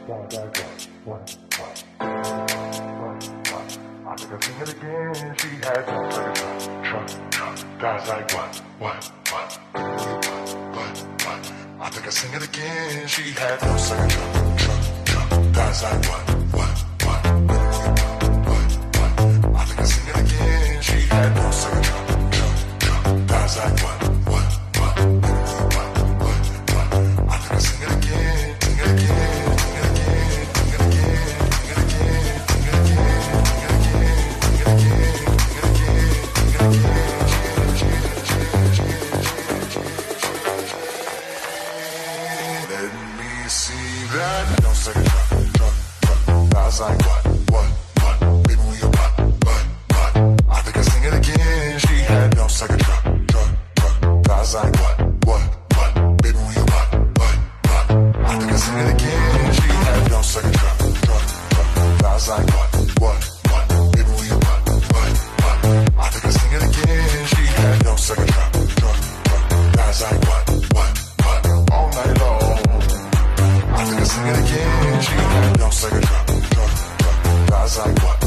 Sounds like what? I think I sing it again. She had no second truck. Sounds like what? I think I sing it again. She had no second truck. Sounds like what? I think I sing it again. She had no second truck. Sounds like what? I think I sing it again. Sing it again. That don't say it, truck. That's like what? Baby, we a what? I think I sing it again. She had no second truck. That's like what? Baby, we a what? I think I sing it again. She had no second truck. That's like what? Baby, we a what? I think I sing it again. She had no second truck. That's like what? All night long. I think I sing it again. She had no second truck. That's like what?